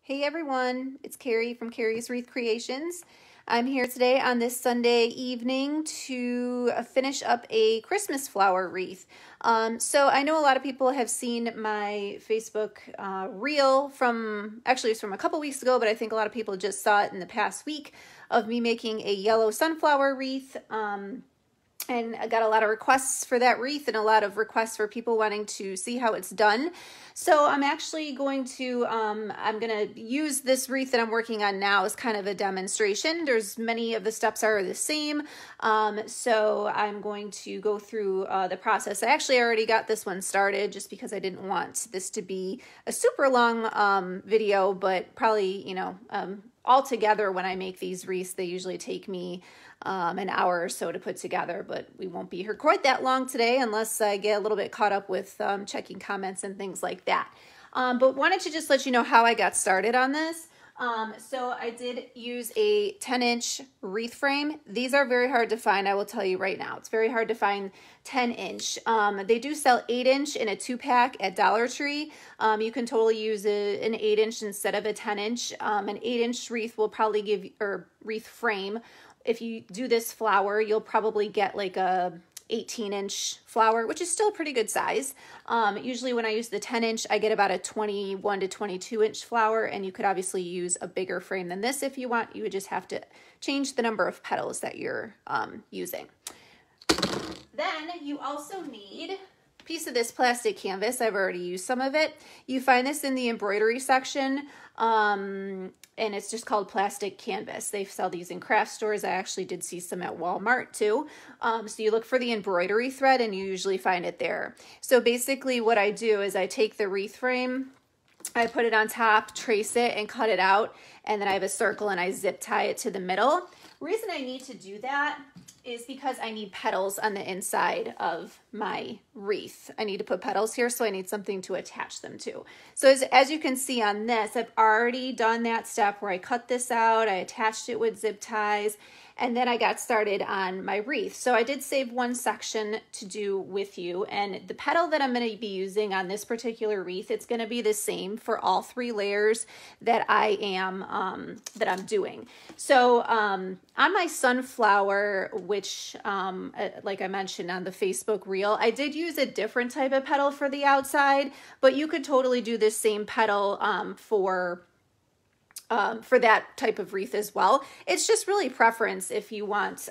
Hey everyone, it's Carrie from Carrie's Wreath Creations. I'm here today on this Sunday evening to finish up a Christmas flower wreath. So I know a lot of people have seen my Facebook reel actually it's from a couple weeks ago, but I think a lot of people just saw it in the past week of me making a yellow sunflower wreath. And I got a lot of requests for that wreath and a lot of requests for people wanting to see how it's done. So I'm actually going to, I'm going to use this wreath that I'm working on now as kind of a demonstration. There's many of the steps are the same. So I'm going to go through the process. I actually already got this one started just because I didn't want this to be a super long video, but probably, all together when I make these wreaths, they usually take me an hour or so to put together, but we won't be here quite that long today unless I get a little bit caught up with checking comments and things like that. But wanted to just let you know how I got started on this. So I did use a 10-inch wreath frame. These are very hard to find, I will tell you right now. It's very hard to find 10-inch. They do sell 8-inch in a 2-pack at Dollar Tree. You can totally use an 8-inch instead of a 10-inch. An 8-inch wreath will probably give, or wreath frame, if you do this flower, you'll probably get like a 18-inch flower, which is still a pretty good size. Usually when I use the 10-inch, I get about a 21 to 22-inch flower, and you could obviously use a bigger frame than this if you want. You would just have to change the number of petals that you're using. Then you also need a piece of this plastic canvas. I've already used some of it. You find this in the embroidery section. And it's just called plastic canvas. They sell these in craft stores. I actually did see some at Walmart too. So you look for the embroidery thread and you usually find it there. So basically what I do is I take the wreath frame, I put it on top, trace it and cut it out. And then I have a circle and I zip tie it to the middle. Reason I need to do that is because I need petals on the inside of my wreath. I need to put petals here, so I need something to attach them to. So as you can see on this, I've already done that step where I cut this out, I attached it with zip ties, and then I got started on my wreath. So I did save one section to do with you, and the petal that I'm going to be using on this particular wreath, it's going to be the same for all 3 layers that I'm doing. So on my sunflower, which like I mentioned on the Facebook reel, I did use a different type of petal for the outside, but you could totally do this same petal for that type of wreath as well. It's just really preference if you want.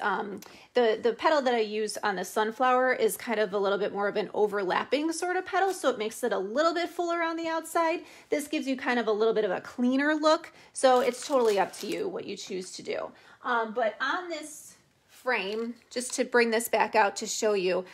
The petal that I use on the sunflower is kind of a little bit more of an overlapping sort of petal, so it makes it a little bit fuller on the outside. This gives you kind of a little bit of a cleaner look, so it's totally up to you what you choose to do. But on this frame, just to bring this back out to show you,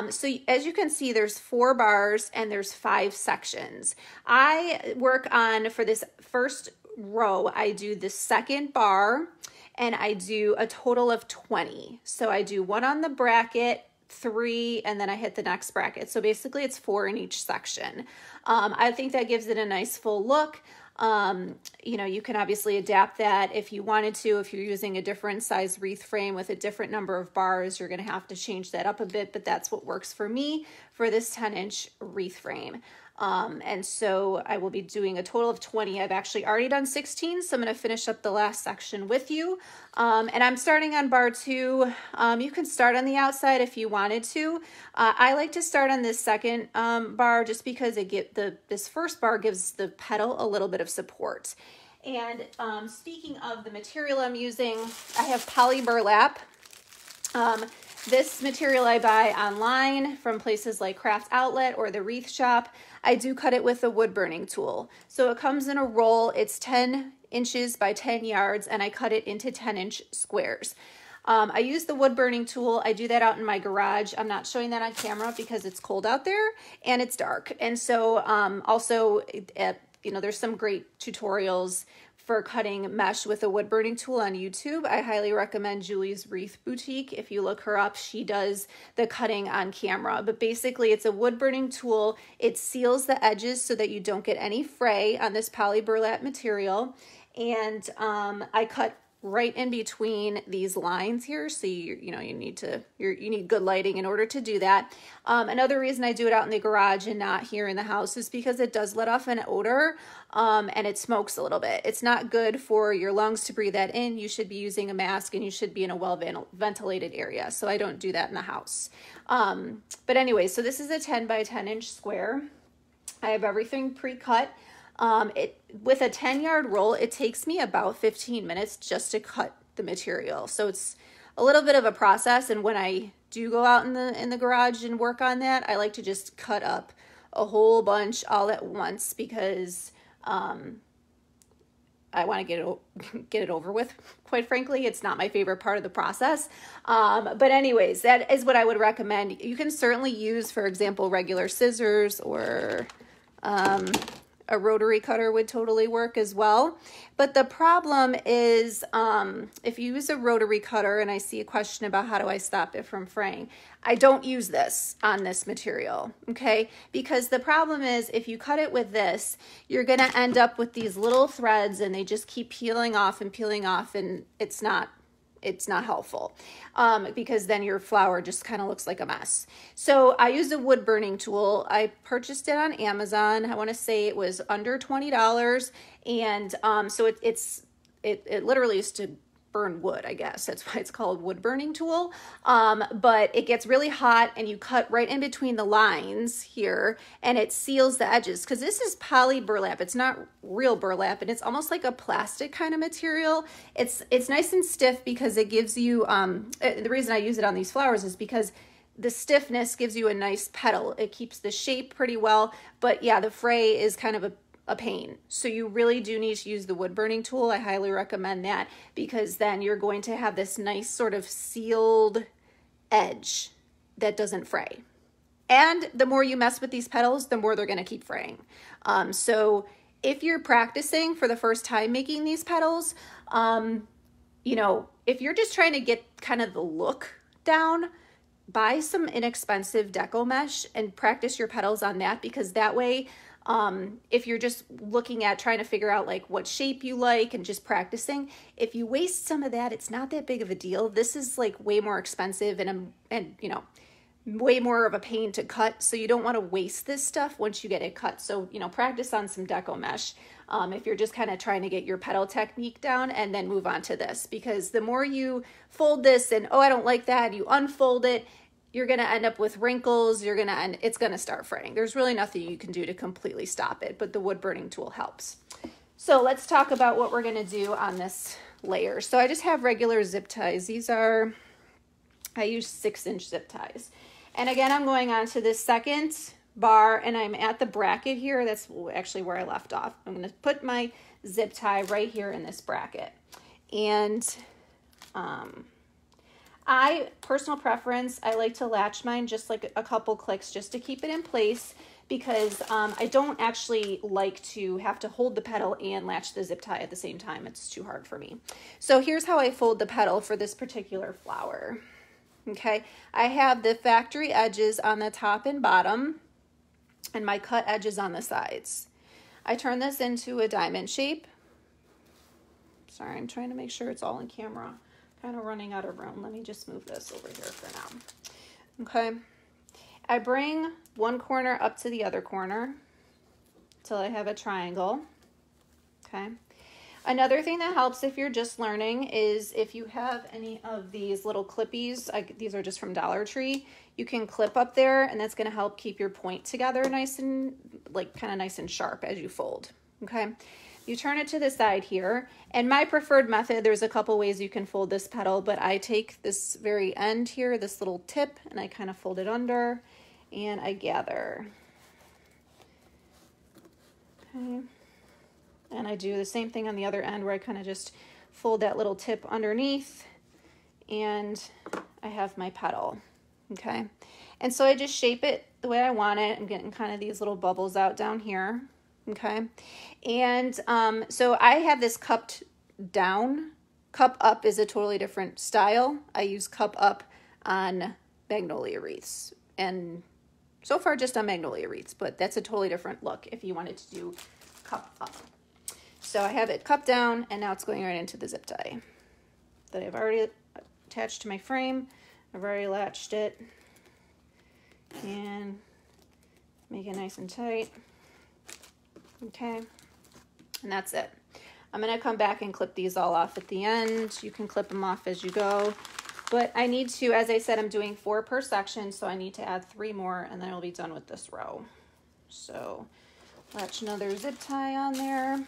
so as you can see, there's 4 bars and there's 5 sections. I work on, for this first row, I do the second bar and I do a total of 20. So I do 1 on the bracket, 3, and then I hit the next bracket. So basically it's 4 in each section. I think that gives it a nice full look. You can obviously adapt that if you wanted to. If you're using a different size wreath frame with a different number of bars, you're going to have to change that up a bit, but that's what works for me for this 10-inch wreath frame. And so I will be doing a total of 20. I've actually already done 16, so I'm going to finish up the last section with you. And I'm starting on bar 2. You can start on the outside if you wanted to. I like to start on this second bar just because this first bar gives the petal a little bit of support. And speaking of the material I'm using, I have poly burlap. This material I buy online from places like Craft Outlet or the Wreath Shop. I do cut it with a wood burning tool. So it comes in a roll. It's 10 inches by 10 yards, and I cut it into 10-inch squares. I use the wood burning tool. I do that out in my garage. I'm not showing that on camera because it's cold out there and it's dark. And so also, there's some great tutorials for cutting mesh with a wood burning tool on YouTube. I highly recommend Julie's Wreath Boutique. If you look her up, she does the cutting on camera. But basically it's a wood burning tool. It seals the edges so that you don't get any fray on this poly burlap material. And I cut right in between these lines here. So you need good lighting in order to do that. Another reason I do it out in the garage and not here in the house is because it does let off an odor, and it smokes a little bit. It's not good for your lungs to breathe that in. You should be using a mask and you should be in a well ventilated area. So I don't do that in the house. But anyway, so this is a 10 by 10 inch square. I have everything pre-cut. With a 10-yard roll, it takes me about 15 minutes just to cut the material. So it's a little bit of a process. And when I do go out in the garage and work on that, I like to just cut up a whole bunch all at once because I want to get it over with. Quite frankly, it's not my favorite part of the process. But anyways, that is what I would recommend. You can certainly use, for example, regular scissors, or a rotary cutter would totally work as well. But the problem is, if you use a rotary cutter, and I see a question about how do I stop it from fraying, I don't use this on this material, okay? Because the problem is, if you cut it with this, you're gonna end up with these little threads and they just keep peeling off, and it's not helpful, because then your flower just kind of looks like a mess. So I use a wood burning tool. I purchased it on Amazon. I want to say it was under $20. And so it literally is to burn wood, I guess. That's why it's called wood burning tool. But it gets really hot and you cut right in between the lines here and it seals the edges, because this is poly burlap. It's not real burlap, and it's almost like a plastic kind of material. It's nice and stiff because it gives you, the reason I use it on these flowers is because the stiffness gives you a nice petal. It keeps the shape pretty well, but yeah, the fray is kind of a pain. So you really do need to use the wood burning tool. I highly recommend that, because then you're going to have this nice sort of sealed edge that doesn't fray. And the more you mess with these petals, the more they're going to keep fraying. So if you're practicing for the first time making these petals, if you're just trying to get kind of the look down, buy some inexpensive deco mesh and practice your petals on that, because that way, if you're just looking at trying to figure out like what shape you like and just practicing, if you waste some of that, it's not that big of a deal. This is like way more expensive and way more of a pain to cut. So you don't want to waste this stuff once you get it cut. So, practice on some deco mesh. If you're just kind of trying to get your petal technique down, and then move on to this, because the more you fold this and, oh, I don't like that, you unfold it, you're going to end up with wrinkles. It's going to start fraying. There's really nothing you can do to completely stop it, but the wood burning tool helps. So let's talk about what we're going to do on this layer. So I just have regular zip ties. I use 6-inch zip ties. And again, I'm going on to this second bar and I'm at the bracket here. That's actually where I left off. I'm going to put my zip tie right here in this bracket. And, personal preference, I like to latch mine just like a couple clicks just to keep it in place, because I don't actually like to have to hold the petal and latch the zip tie at the same time. It's too hard for me. So here's how I fold the petal for this particular flower. Okay, I have the factory edges on the top and bottom and my cut edges on the sides. I turn this into a diamond shape. Sorry, I'm trying to make sure it's all in camera. Kind of running out of room. Let me just move this over here for now. Okay. I bring one corner up to the other corner till I have a triangle. Okay. Another thing that helps if you're just learning is if you have any of these little clippies, these are just from Dollar Tree, you can clip up there, and that's going to help keep your point together nice and kind of nice and sharp as you fold. Okay. You turn it to the side here, and my preferred method, there's a couple ways you can fold this petal, but I take this very end here, this little tip, and I kind of fold it under, and I gather. Okay. And I do the same thing on the other end where I kind of just fold that little tip underneath, and I have my petal. Okay. And so I just shape it the way I want it. I'm getting kind of these little bubbles out down here. Okay. And so I have this cupped down. Cup up is a totally different style. I use cup up on magnolia wreaths, and so far just on magnolia wreaths, but that's a totally different look if you wanted to do cup up. So I have it cupped down, and now it's going right into the zip tie. that I've already attached to my frame. I've already latched it and make it nice and tight. Okay, and that's it. I'm gonna come back and clip these all off at the end. You can clip them off as you go, but I need to, as I said, I'm doing 4 per section, so I need to add 3 more and then I'll be done with this row. So latch another zip tie on there.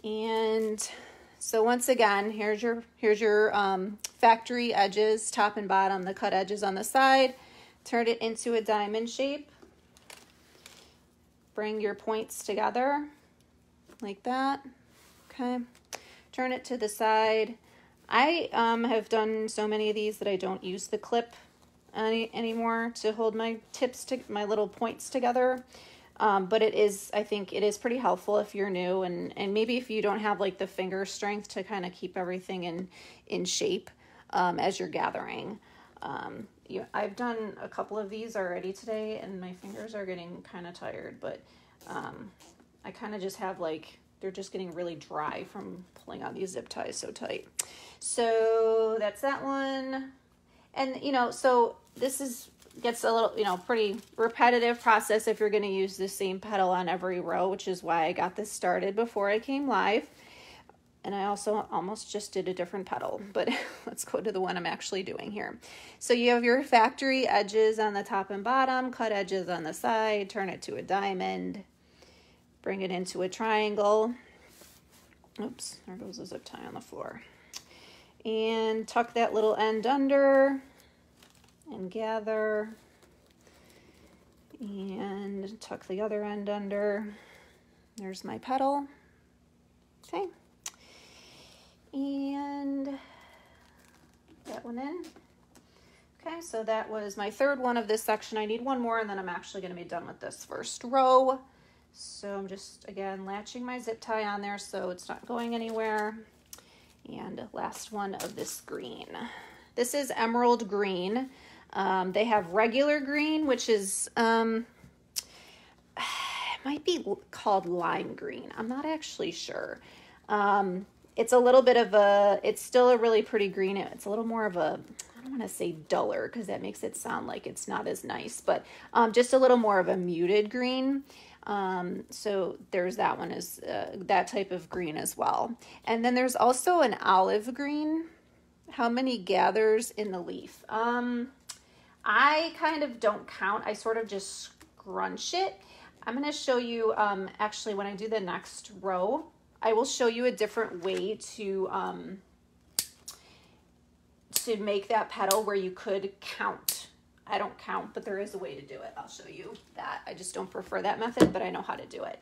And so once again, here's your factory edges, top and bottom, the cut edges on the side. Turn it into a diamond shape. Bring your points together like that. Okay. Turn it to the side. I have done so many of these that I don't use the clip anymore to hold my tips to my little points together. But it is, I think it is pretty helpful if you're new and maybe if you don't have like the finger strength to kind of keep everything in shape as you're gathering. I've done a couple of these already today and my fingers are getting kind of tired, but I kind of just have like, they're just getting really dry from pulling on these zip ties so tight. So that's that one. And so this gets a little, pretty repetitive process if you're going to use the same petal on every row, which is why I got this started before I came live. And I also almost just did a different petal, but let's go to the one I'm actually doing here. So you have your factory edges on the top and bottom, cut edges on the side, turn it to a diamond, bring it into a triangle. Oops, there goes the zip tie on the floor. And tuck that little end under and gather and tuck the other end under. There's my petal. Okay. And that one in. Okay, so that was my 3rd one of this section. I need one more and then I'm actually going to be done with this first row. So I'm just, again, latching my zip tie on there so it's not going anywhere. And last one of this green. This is emerald green. They have regular green, which is, it might be called lime green. I'm not actually sure. It's a little bit of it's still a really pretty green. It's a little more of a, I don't want to say duller because that makes it sound like it's not as nice, but just a little more of a muted green. So there's that one, is that type of green as well. And then there's also an olive green. How many gathers in the leaf? I kind of don't count. I sort of just scrunch it. I'm going to show you, actually, when I do the next row, I will show you a different way to make that petal where you could count. I don't count, but there is a way to do it. I'll show you that. I just don't prefer that method, but I know how to do it.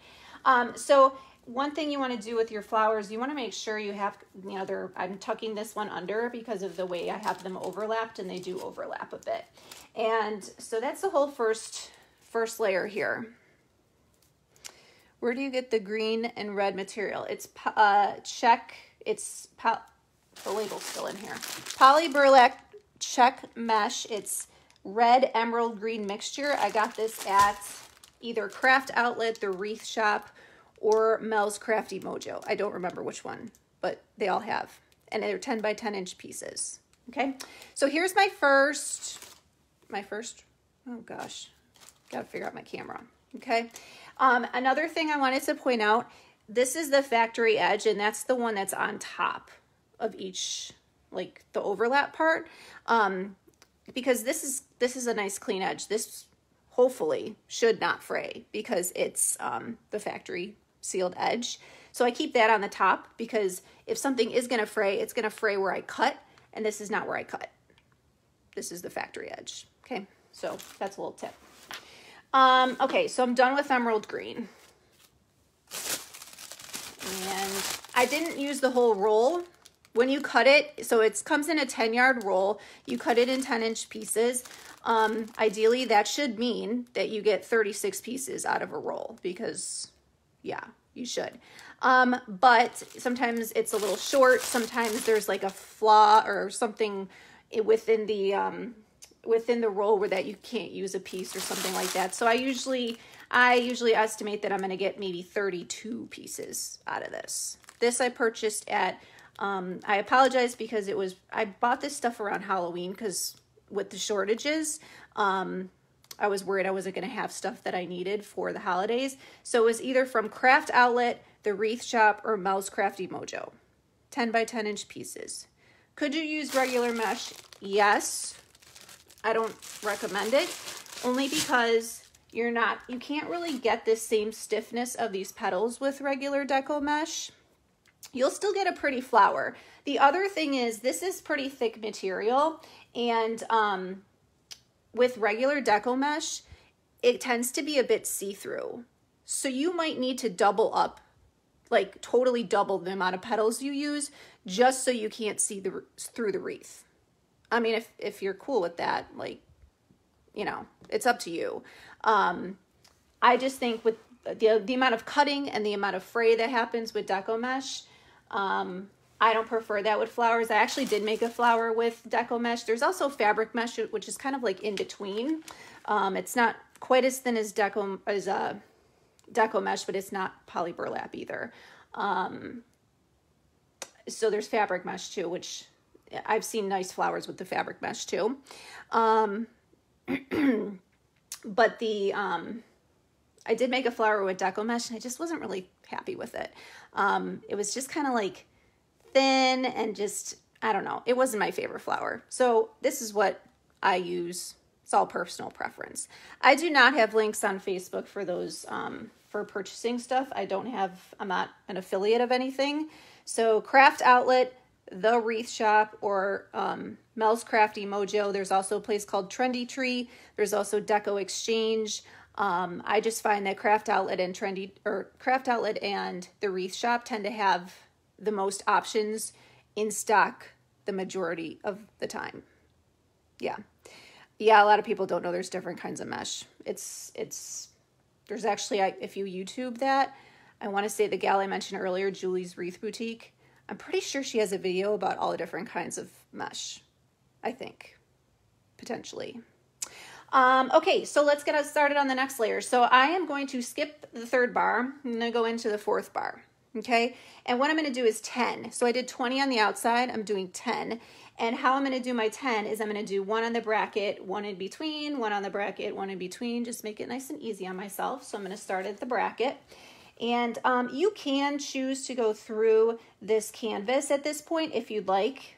So one thing you want to do with your flowers, you want to make sure you have, I'm tucking this one under because of the way I have them overlapped, and they do overlap a bit. And so that's the whole first layer here. Where do you get the green and red material? It's check. The label's still in here. Poly burlap check mesh. It's red emerald green mixture. I got this at either Craft Outlet, the Wreath shop, or Mel's Crafty Mojo. I don't remember which one, but they all have. And they're 10 by 10 inch pieces. Okay. So here's my first, oh gosh, gotta figure out my camera. Okay. Another thing I wanted to point out, this is the factory edge, and that's the one that's on top of each, like the overlap part. Because this is a nice clean edge. This hopefully should not fray because it's the factory sealed edge. So I keep that on the top because if something is going to fray, it's going to fray where I cut, and this is not where I cut. This is the factory edge. Okay, so that's a little tip. Okay, so I'm done with emerald green. And I didn't use the whole roll. When you cut it, so it comes in a 10-yard roll. You cut it in 10-inch pieces. Ideally, that should mean that you get 36 pieces out of a roll because, yeah, you should. But sometimes it's a little short. Sometimes there's like a flaw or something within the roll where that you can't use a piece or something like that. So I usually estimate that I'm going to get maybe 32 pieces out of this. This I purchased at I apologize because I bought this stuff around Halloween because with the shortages, I was worried I wasn't going to have stuff that I needed for the holidays. So it was either from Craft Outlet, the Wreath Shop, or Mel's Crafty Mojo. 10 by 10 inch pieces. Could you use regular mesh? Yes. I don't recommend it, only because you can't really get this same stiffness of these petals with regular deco mesh. You'll still get a pretty flower. The other thing is this is pretty thick material, and with regular deco mesh, it tends to be a bit see-through. So you might need to double up, like totally double the amount of petals you use just so you can't see through the wreath. I mean, if you're cool with that, like, you know, it's up to you. I just think with the amount of cutting and the amount of fray that happens with deco mesh, I don't prefer that with flowers. I actually did make a flower with deco mesh. There's also fabric mesh, which is kind of like in between. It's not quite as thin as deco mesh, but it's not poly burlap either. So there's fabric mesh too, which I've seen nice flowers with the fabric mesh too. But I did make a flower with deco mesh and I just wasn't really happy with it. It was just kind of like thin and just, I don't know. It wasn't my favorite flower. So this is what I use. It's all personal preference. I do not have links on Facebook for those, for purchasing stuff. I'm not an affiliate of anything. So Craft Outlet, the Wreath Shop, or Mel's Crafty Mojo. There's also a place called Trendy Tree. There's also Deco Exchange. I just find that Craft Outlet and the Wreath Shop tend to have the most options in stock the majority of the time. Yeah. Yeah, a lot of people don't know there's different kinds of mesh. There's actually, if you YouTube that, I want to say the gal I mentioned earlier, Julie's Wreath Boutique, I'm pretty sure she has a video about all the different kinds of mesh, I think, potentially. Okay, so let's get us started on the next layer. So I am going to skip the third bar. I'm going to go into the fourth bar, okay? And what I'm going to do is 10. So I did 20 on the outside. I'm doing 10. And how I'm going to do my 10 is I'm going to do one on the bracket, one in between, one on the bracket, one in between. Just make it nice and easy on myself. So I'm going to start at the bracket. And you can choose to go through this canvas at this point if you'd like.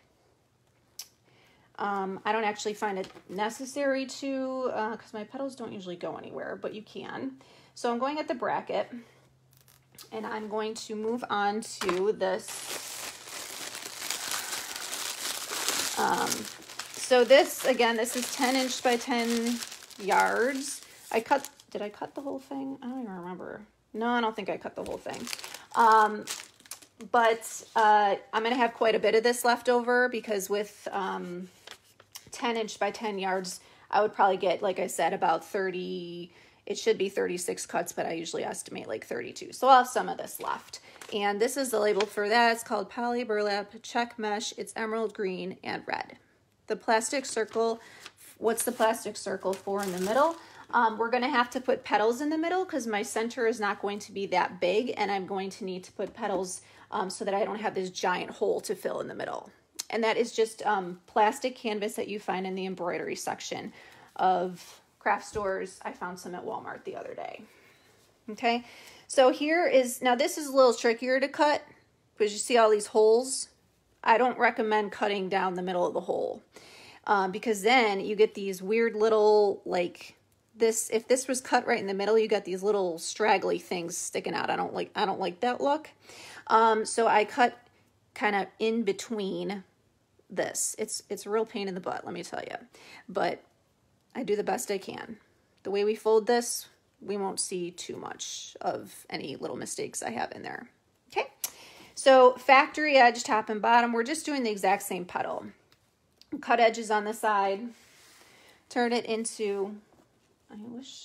I don't actually find it necessary to, because my petals don't usually go anywhere, but you can. So I'm going at the bracket, and I'm going to move on to this. So this, again, this is 10 inch by 10 yards. Did I cut the whole thing? I don't even remember. No, I don't think I cut the whole thing. But I'm going to have quite a bit of this left over because with 10 inch by 10 yards, I would probably get, like I said, about 30, it should be 36 cuts, but I usually estimate like 32. So I'll have some of this left. And this is the label for that. It's called Poly Burlap Check Mesh. It's emerald green and red. The plastic circle, what's the plastic circle for in the middle? We're going to have to put petals in the middle because my center is not going to be that big, and I'm going to need to put petals so that I don't have this giant hole to fill in the middle. And that is just plastic canvas that you find in the embroidery section of craft stores. I found some at Walmart the other day. Okay, so here is, now this is a little trickier to cut because you see all these holes. I don't recommend cutting down the middle of the hole because then you get these weird little, like, this, if this was cut right in the middle, you got these little straggly things sticking out. I don't like that look. So I cut kind of in between this. It's a real pain in the butt, let me tell you, but I do the best I can. The way we fold this, we won't see too much of any little mistakes I have in there. Okay. So factory edge, top and bottom, we're just doing the exact same petal. Cut edges on the side, turn it into,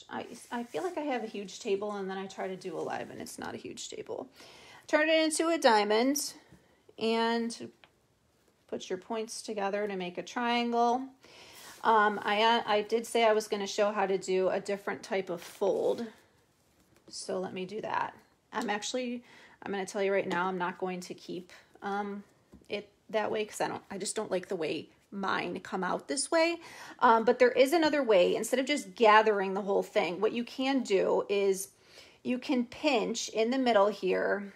I feel like I have a huge table and then I try to do a live and it's not a huge table. Turn it into a diamond and put your points together to make a triangle. I did say I was going to show how to do a different type of fold. So let me do that. I'm going to tell you right now, I'm not going to keep it that way because I just don't like the way mine come out this way. But there is another way. Instead of just gathering the whole thing, what you can do is you can pinch in the middle here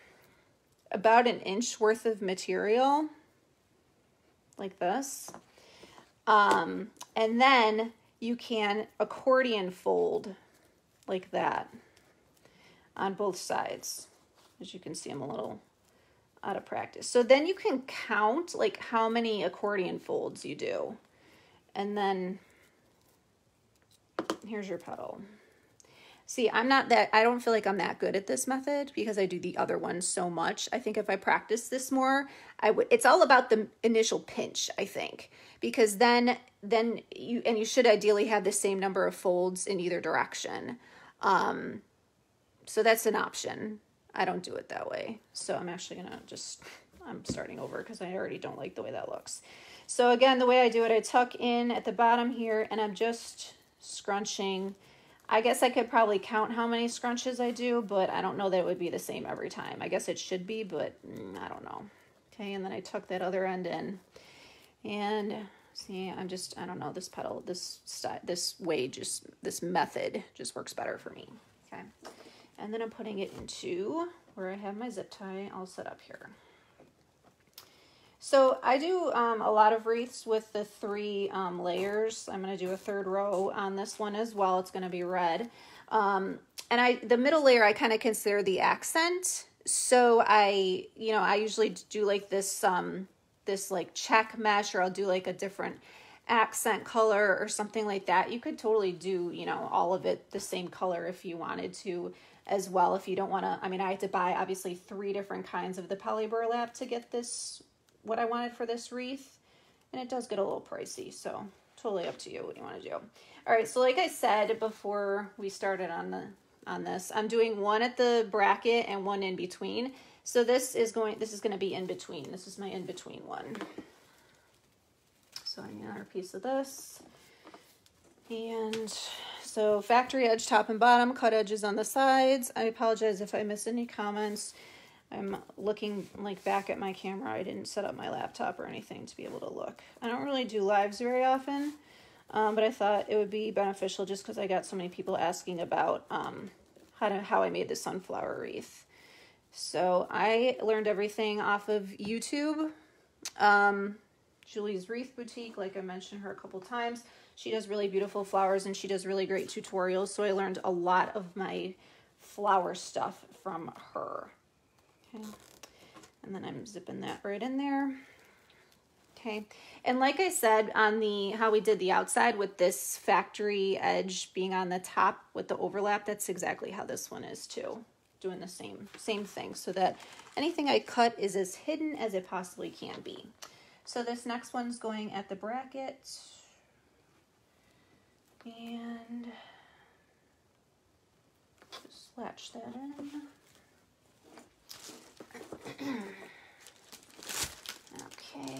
about an inch worth of material like this. And then you can accordion fold like that on both sides. As you can see, I'm a little out of practice. So then you can count like how many accordion folds you do. And then here's your petal. See, I don't feel like I'm that good at this method because I do the other one so much. I think if I practice this more, it's all about the initial pinch, I think, because then you should ideally have the same number of folds in either direction. So that's an option. I don't do it that way. So I'm actually I'm starting over because I already don't like the way that looks. So again, the way I do it, I tuck in at the bottom here and I'm just scrunching. I guess I could probably count how many scrunches I do, but I don't know that it would be the same every time. I guess it should be, but I don't know. Okay, and then I tuck that other end in. And see, I don't know, this petal, this method just works better for me. Okay, and then I'm putting it into where I have my zip tie all set up here. So I do a lot of wreaths with the 3 layers. I'm going to do a 3rd row on this one as well. It's going to be red. And the middle layer I kind of consider the accent. So I usually do like this like check mesh, or I'll do like a different accent color or something like that. You could totally do, all of it the same color if you wanted to as well. If you don't want to, I had to buy obviously 3 different kinds of the poly burlap to get this what I wanted for this wreath, and it does get a little pricey, so totally up to you what you want to do. All right, so like I said before we started on this, I'm doing one at the bracket and one in between. So this is going to be in between. This is my in between one. So I need another piece of this. And so factory edge top and bottom, cut edges on the sides. I apologize if I missed any comments. I'm looking like back at my camera. I didn't set up my laptop or anything to be able to look. I don't really do lives very often, but I thought it would be beneficial just because I got so many people asking about how I made the sunflower wreath. So I learned everything off of YouTube. Julie's Wreath Boutique, like I mentioned her a couple times. She does really beautiful flowers and she does really great tutorials. So I learned a lot of my flower stuff from her. Okay, and then I'm zipping that right in there. Okay, and like I said on how we did the outside with this factory edge being on the top with the overlap, that's exactly how this one is too. Doing the same thing so that anything I cut is as hidden as it possibly can be. So this next one's going at the bracket, and just latch that in. Okay.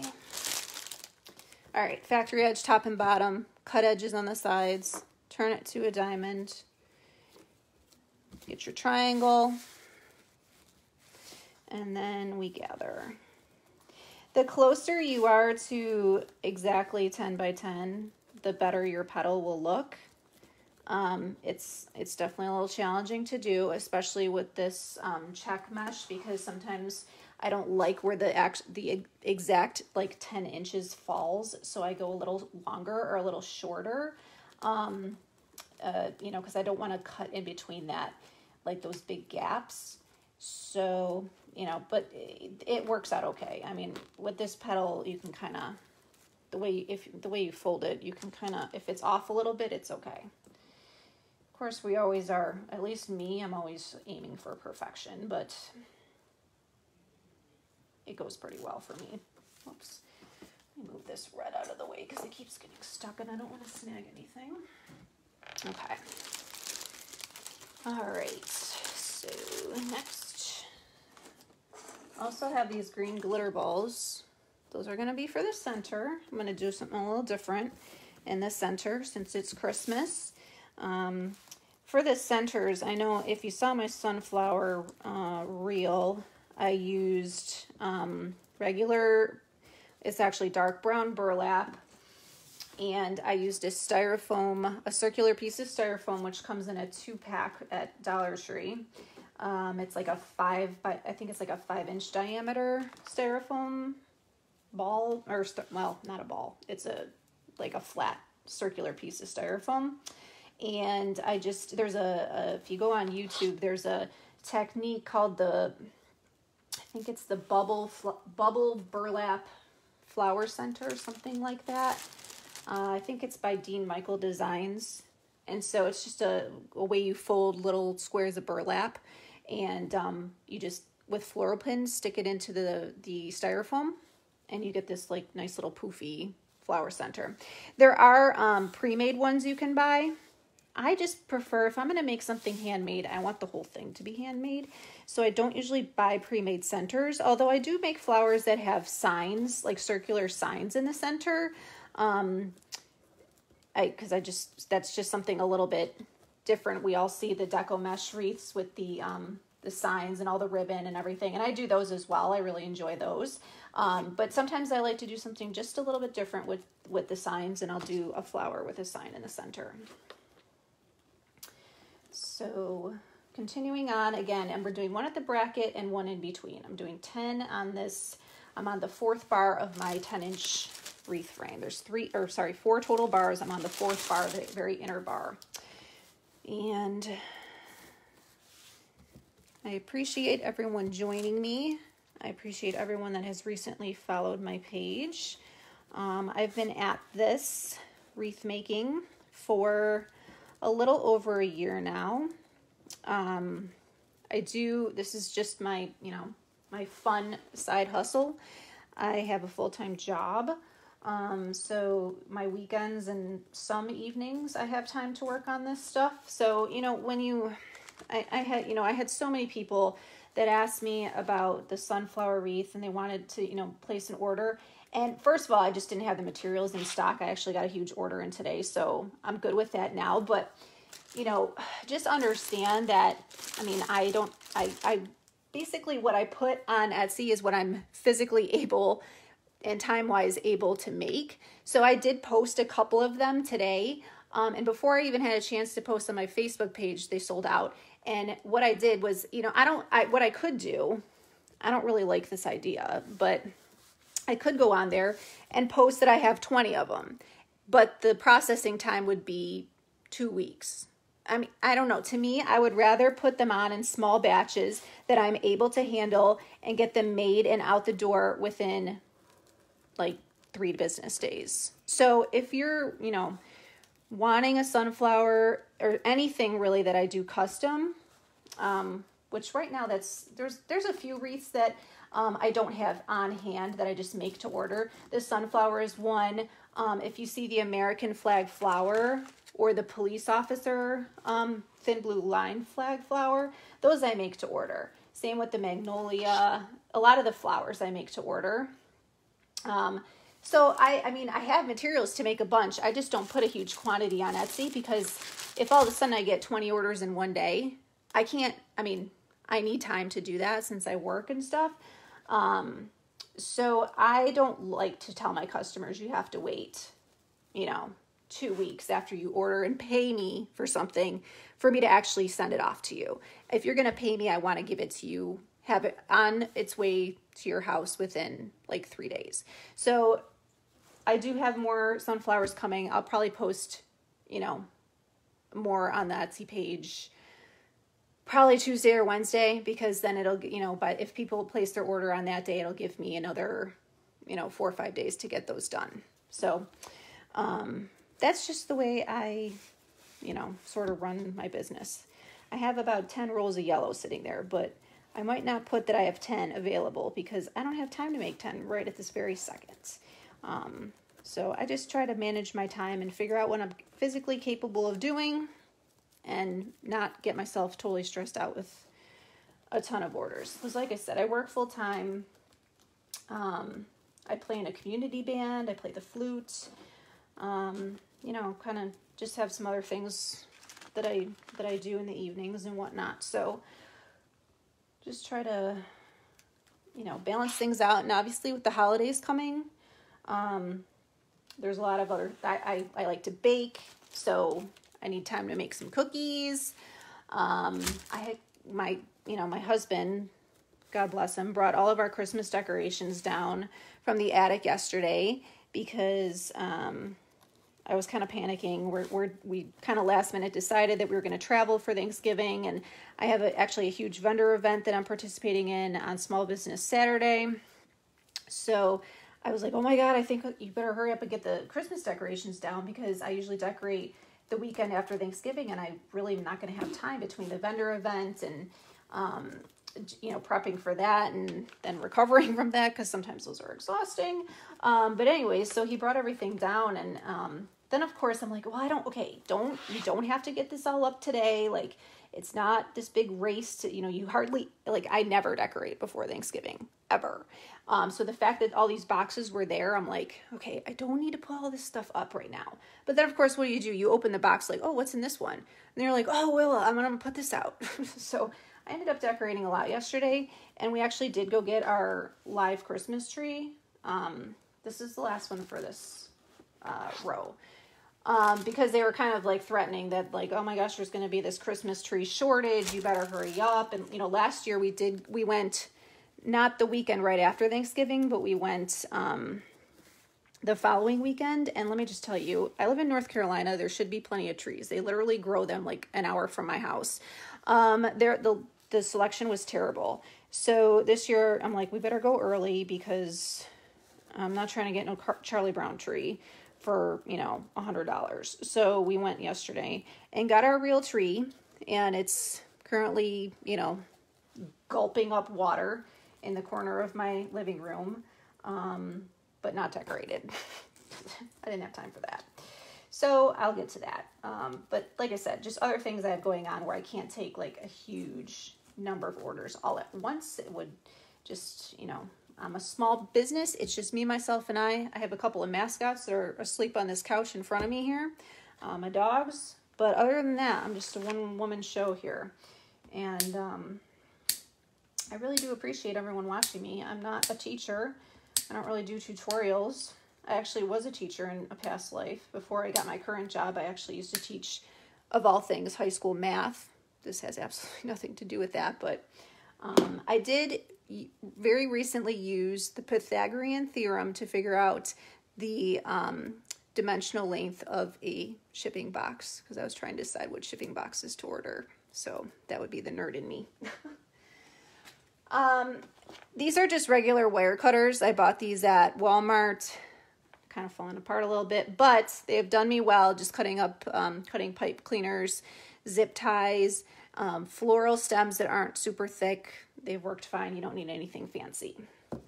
All right, factory edge top and bottom, cut edges on the sides, turn it to a diamond, get your triangle, and then we gather. The closer you are to exactly 10 by 10, the better your petal will look. It's definitely a little challenging to do, especially with this check mesh, because sometimes I don't like where the exact like 10 inches falls, so I go a little longer or a little shorter, because I don't want to cut in between that, like those big gaps. So, but it works out okay. I mean, with this petal, you can kind of, the way you fold it, you can kind of, if it's off a little bit, it's okay. Of course, we always are, at least me, I'm always aiming for perfection, but it goes pretty well for me. Oops. Let me move this red out of the way because it keeps getting stuck and I don't want to snag anything. Okay. All right. So next, I also have these green glitter balls. Those are going to be for the center. I'm going to do something a little different in the center since it's Christmas. For the centers, I know if you saw my sunflower reel, I used regular It's actually dark brown burlap. And I used a circular piece of styrofoam, which comes in a 2-pack at Dollar Tree. It's like I think it's like a 5-inch diameter styrofoam ball, or well, not a ball. It's like a flat circular piece of styrofoam. And if you go on YouTube, there's a technique called I think it's the bubble burlap flower center or something like that. I think it's by Dean Michael Designs. And so it's just a way you fold little squares of burlap, and you just, with floral pins, stick it into the styrofoam, and you get this like nice little poofy flower center. There are pre-made ones you can buy. I just prefer, if I'm going to make something handmade, I want the whole thing to be handmade. So I don't usually buy pre-made centers, although I do make flowers that have signs, like circular signs in the center. That's just something a little bit different. We all see the deco mesh wreaths with the signs and all the ribbon and everything. And I do those as well. I really enjoy those. But sometimes I like to do something just a little bit different with the signs, and I'll do a flower with a sign in the center. So continuing on again, and we're doing one at the bracket and one in between. I'm doing 10 on this. I'm on the 4th bar of my 10-inch wreath frame. There's 4 total bars. I'm on the 4th bar, the very inner bar. And I appreciate everyone joining me. I appreciate everyone that has recently followed my page. I've been at this wreath making for a little over a year now. This is just my fun side hustle. I have a full-time job. So my weekends and some evenings I have time to work on this stuff. So, I had so many people that asked me about the sunflower wreath, and they wanted to, place an order. And first of all, I just didn't have the materials in stock. I actually got a huge order in today, so I'm good with that now. But, just understand that, I basically what I put on Etsy is what I'm physically able and time-wise able to make. So I did post a couple of them today. And before I even had a chance to post on my Facebook page, they sold out. And what I did was, what I could do, I don't really like this idea, but I could go on there and post that I have 20 of them, but the processing time would be 2 weeks. I don't know. To me, I would rather put them on in small batches that I'm able to handle and get them made and out the door within like 3 business days. So if you're, wanting a sunflower or anything really that I do custom, which right now there's a few wreaths that I don't have on hand that I just make to order. The sunflower is one. If you see the American flag flower or the police officer thin blue line flag flower, those I make to order. Same with the magnolia. A lot of the flowers I make to order. So I have materials to make a bunch. I just don't put a huge quantity on Etsy, because if all of a sudden I get 20 orders in one day, I need time to do that since I work and stuff. So I don't like to tell my customers you have to wait, 2 weeks after you order and pay me for something for me to actually send it off to you. If you're going to pay me, I want to give it to you, have it on its way to your house within like 3 days. So I do have more sunflowers coming. I'll probably post, more on the Etsy page probably Tuesday or Wednesday, because then it'll, but if people place their order on that day, it'll give me another, 4 or 5 days to get those done. So, that's just the way I, sort of run my business. I have about 10 rolls of yellow sitting there, but I might not put that I have 10 available because I don't have time to make 10 right at this very second. So I just try to manage my time and figure out what I'm physically capable of doing and not get myself totally stressed out with a ton of orders. Because like I said, I work full time. I play in a community band. I play the flute. Kind of just have some other things that I do in the evenings and whatnot. So just try to, balance things out. And obviously with the holidays coming, There's a lot of other, I like to bake, so I need time to make some cookies. I had my husband, God bless him, brought all of our Christmas decorations down from the attic yesterday because I was kind of panicking. We kind of last minute decided that we were going to travel for Thanksgiving, and I have actually a huge vendor event that I'm participating in on Small Business Saturday. So I was like, oh my God, I think you better hurry up and get the Christmas decorations down because I usually decorate the weekend after Thanksgiving, and I really am not going to have time between the vendor event and prepping for that and then recovering from that because sometimes those are exhausting. But anyways, so he brought everything down, and then of course I'm like, well, you don't have to get this all up today. Like, it's not this big race to, you hardly, like, I never decorate before Thanksgiving, ever. So the fact that all these boxes were there, I'm like, okay, I don't need to put all this stuff up right now. But then of course, what do? You open the box like, oh, what's in this one? And you're like, oh, well, I'm going to put this out. So I ended up decorating a lot yesterday, and we actually did go get our live Christmas tree. This is the last one for this row. Because they were kind of like threatening that, like, oh my gosh, there's going to be this Christmas tree shortage. You better hurry up. And, last year we went not the weekend right after Thanksgiving, but we went the following weekend. And let me just tell you, I live in North Carolina. There should be plenty of trees. They literally grow them like an hour from my house. The selection was terrible. So this year I'm like, we better go early because I'm not trying to get no Charlie Brown tree for, $100. So we went yesterday and got our real tree, and it's currently, gulping up water in the corner of my living room, but not decorated. I didn't have time for that. So I'll get to that. But like I said, just other things I have going on where I can't take like a huge number of orders all at once. It would just, I'm a small business. It's just me, myself, and I. I have a couple of mascots that are asleep on this couch in front of me here, my dogs. But other than that, I'm just a one-woman show here. And I really do appreciate everyone watching me. I'm not a teacher. I don't really do tutorials. I actually was a teacher in a past life. Before I got my current job, I actually used to teach, of all things, high school math. This has absolutely nothing to do with that, but I did very recently use the Pythagorean theorem to figure out the dimensional length of a shipping box because I was trying to decide what shipping boxes to order. So that would be the nerd in me. These are just regular wire cutters. I bought these at Walmart. Kind of falling apart a little bit, but they have done me well just cutting pipe cleaners, zip ties, floral stems that aren't super thick. They've worked fine. You don't need anything fancy.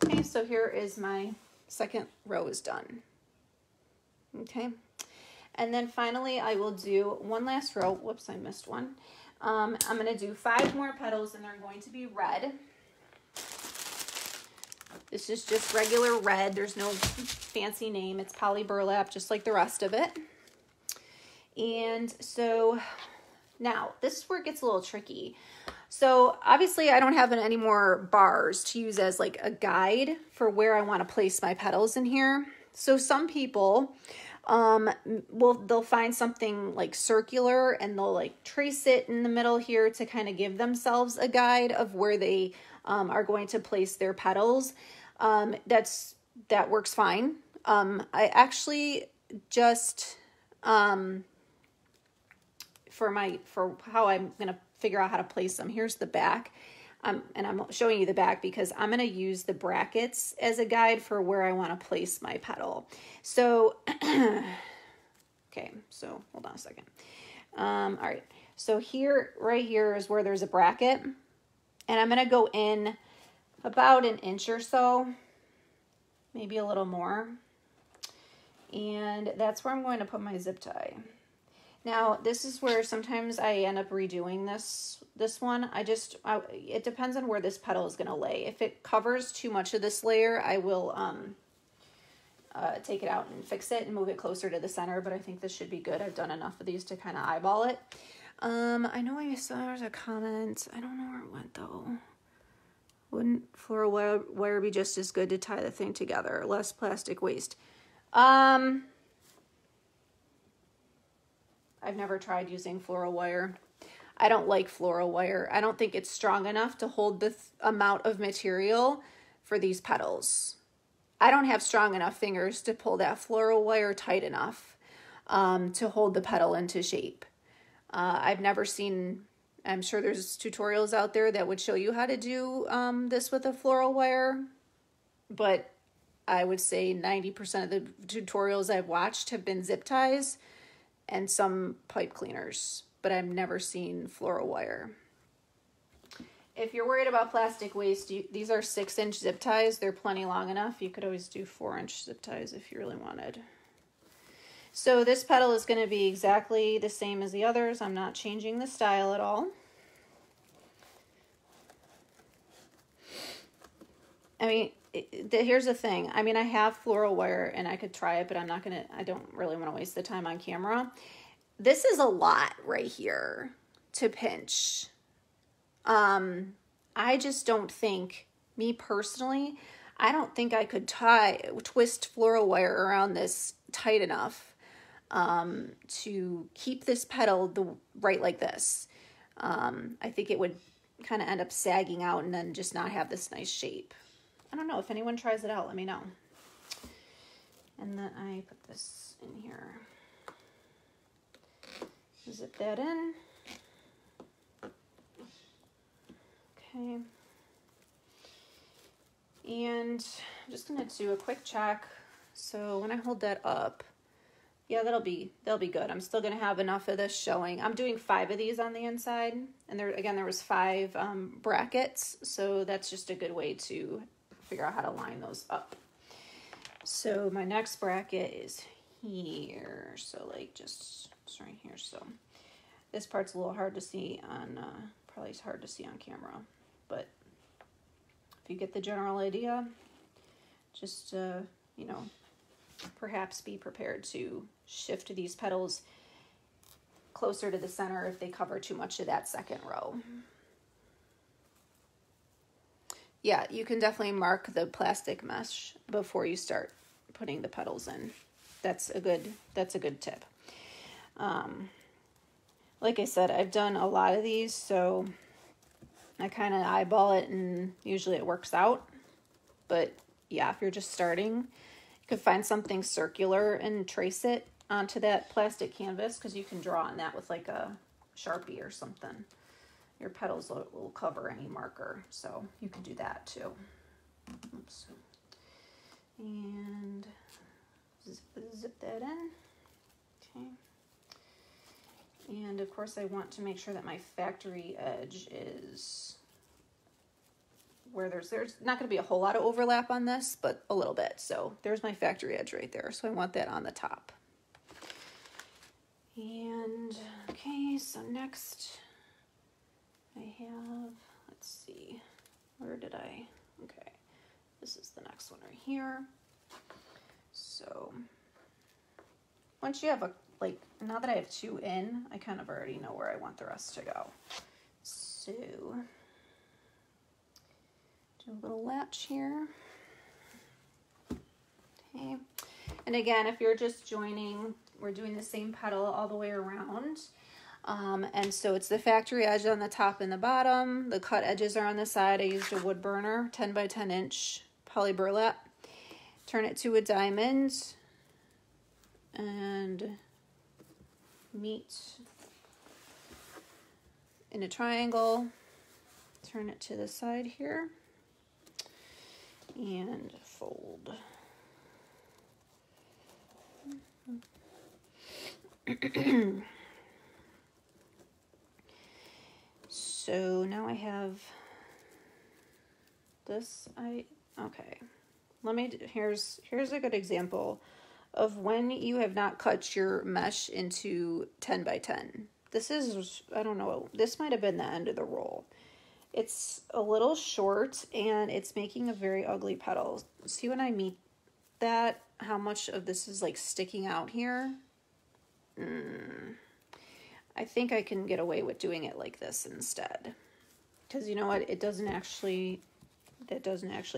Okay, so here is my second row is done. Okay, and then finally I will do one last row. Whoops, I missed one. I'm going to do 5 more petals, and they're going to be red. This is just regular red. There's no fancy name. It's poly burlap, just like the rest of it. And so now this is where it gets a little tricky. So obviously I don't have any more bars to use as like a guide for where I want to place my petals in here. So some people they'll find something like circular and they'll like trace it in the middle here to kind of give themselves a guide of where they are going to place their petals. That works fine. I actually just for how I'm going to figure out how to place them. Here's the back. And I'm showing you the back because I'm going to use the brackets as a guide for where I want to place my petal. So, okay, so hold on a second. All right, so right here is where there's a bracket, and I'm going to go in about an inch or so, maybe a little more. And that's where I'm going to put my zip tie. Now, this is where sometimes I end up redoing this one. It depends on where this petal is going to lay. If it covers too much of this layer, I will take it out and fix it and move it closer to the center, but I think this should be good. I've done enough of these to kind of eyeball it. I know I saw there's a comment. I don't know where it went, though. Wouldn't floral wire be just as good to tie the thing together? Less plastic waste. I've never tried using floral wire. I don't like floral wire. I don't think it's strong enough to hold the amount of material for these petals. I don't have strong enough fingers to pull that floral wire tight enough to hold the petal into shape. I've never seen, I'm sure there's tutorials out there that would show you how to do this with a floral wire, but I would say 90% of the tutorials I've watched have been zip ties and some pipe cleaners, but I've never seen floral wire. If you're worried about plastic waste, these are 6-inch zip ties. They're plenty long enough. You could always do 4-inch zip ties if you really wanted. So this petal is going to be exactly the same as the others. I'm not changing the style at all. I mean, here's the thing. I mean, I have floral wire and I could try it, but I don't really want to waste the time on camera. This is a lot right here to pinch. I just don't think, me personally, I don't think I could twist floral wire around this tight enough to keep this petal right like this. I think it would kind of end up sagging out and then just not have this nice shape. I don't know. If anyone tries it out, let me know. And then I put this in here. Zip that in. Okay. And I'm just going to do a quick check. So when I hold that up, yeah, that'll be good. I'm still going to have enough of this showing. I'm doing 5 of these on the inside. And there was 5 brackets. So that's just a good way to figure out how to line those up. So my next bracket is here. So like just right here. So this part's a little hard to see on, probably it's hard to see on camera. But if you get the general idea, just, you know, perhaps be prepared to shift these petals closer to the center if they cover too much of that second row. Yeah, you can definitely mark the plastic mesh before you start putting the petals in. That's a good tip. Like I said, I've done a lot of these, so I kind of eyeball it and usually it works out. But yeah, if you're just starting, you could find something circular and trace it onto that plastic canvas, because you can draw on that with like a Sharpie or something. Your petals will cover any marker, so you can do that too. Oops. And zip that in. Okay. And of course I want to make sure that my factory edge is where there's not going to be a whole lot of overlap on this, but a little bit. So there's my factory edge right there. So I want that on the top. And okay, so next I have, let's see, where did I, okay, this is the next one right here. So once you have like, now that I have 2 in, I kind of already know where I want the rest to go. So, do a little latch here. Okay. And again, if you're just joining, we're doing the same petal all the way around. And so it's the factory edge on the top and the bottom. The cut edges are on the side. I used a wood burner, 10 by 10 inch poly burlap. Turn it to a diamond and meet in a triangle. Turn it to the side here and fold. So now I have this. Okay. Here's a good example of when you have not cut your mesh into 10 by 10. This is, I don't know, this might have been the end of the roll. It's a little short and it's making a very ugly petal. See when I meet that, how much of this is like sticking out here? I think I can get away with doing it like this instead. Because you know what, that doesn't actually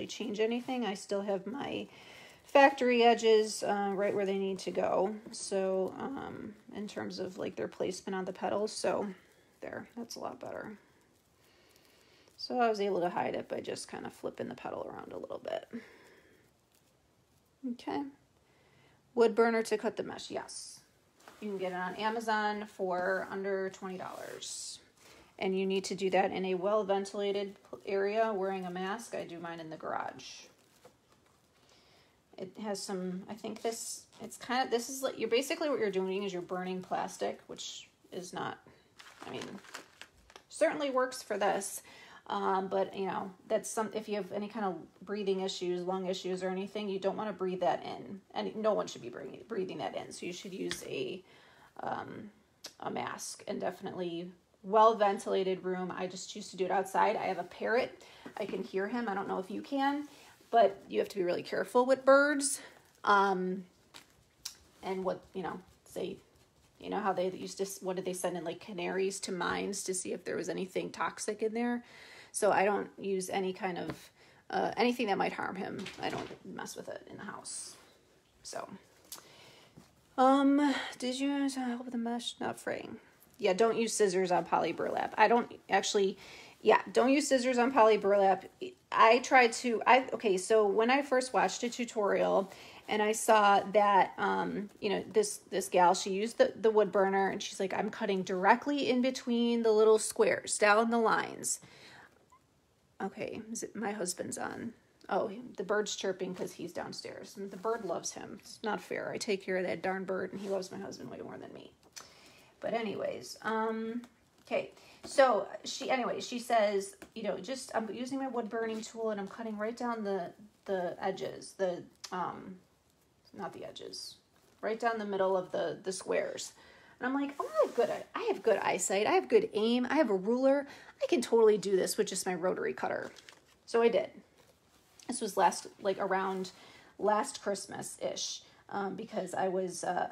change anything. I still have my factory edges right where they need to go. So in terms of like their placement on the petals. So there, that's a lot better. So I was able to hide it by just kind of flipping the petal around a little bit. Okay. Wood burner to cut the mesh, yes. You can get it on Amazon for under $20. And you need to do that in a well-ventilated area wearing a mask. I do mine in the garage. It has some, I think this, it's kind of, this is like, you're basically what you're doing is you're burning plastic, which is not, I mean, certainly works for this. But you know, that's some, if you have any kind of breathing issues, lung issues or anything, you don't want to breathe that in, and no one should be breathing that in. So you should use a mask, and definitely well-ventilated room. I just choose to do it outside. I have a parrot. I can hear him. I don't know if you can, but you have to be really careful with birds. And what, you know, say, you know how they used to, what did they send in, like canaries to mines to see if there was anything toxic in there? So I don't use any kind of, anything that might harm him. I don't mess with it in the house. So, did you help with the mesh? Not fraying. Yeah, don't use scissors on poly burlap. I don't actually, yeah, don't use scissors on poly burlap. I tried to, okay, so when I first watched a tutorial and I saw that, you know, this gal, she used the wood burner, and she's like, I'm cutting directly in between the little squares down the lines. Okay, is it, my husband's on. Oh, the bird's chirping because he's downstairs. And the bird loves him. It's not fair. I take care of that darn bird, and he loves my husband way more than me. But anyways, okay. So she says, you know, just, I'm using my wood burning tool and I'm cutting right down the edges, not the edges, right down the middle of the squares. And I'm like, oh, I have good eyesight. I have good aim. I have a ruler. I can totally do this with just my rotary cutter. So I did. This was around last Christmas-ish. Because I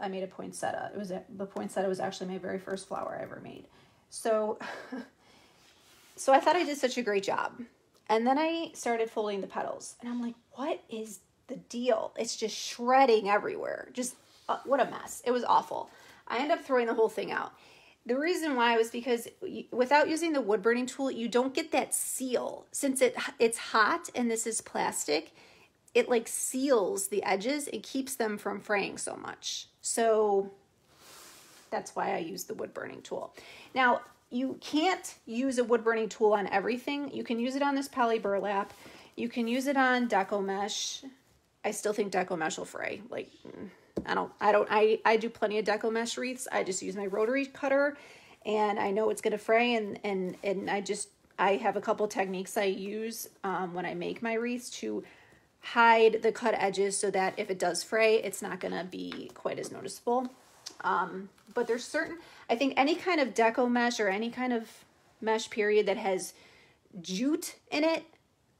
made a poinsettia. The poinsettia was actually my very first flower I ever made. So, so I thought I did such a great job. And then I started folding the petals, and I'm like, what is the deal? It's just shredding everywhere. Just, what a mess. It was awful. I ended up throwing the whole thing out. The reason why was because without using the wood burning tool, you don't get that seal. Since it's hot and this is plastic, it like seals the edges and keeps them from fraying so much. So that's why I use the wood burning tool. Now, you can't use a wood burning tool on everything. You can use it on this poly burlap. You can use it on deco mesh. I still think deco mesh will fray. Like, I do plenty of deco mesh wreaths. I just use my rotary cutter, and I know it's gonna fray, and I have a couple techniques I use when I make my wreaths to hide the cut edges so that if it does fray, it's not going to be quite as noticeable. But there's certain, I think any kind of deco mesh or any kind of mesh period that has jute in it,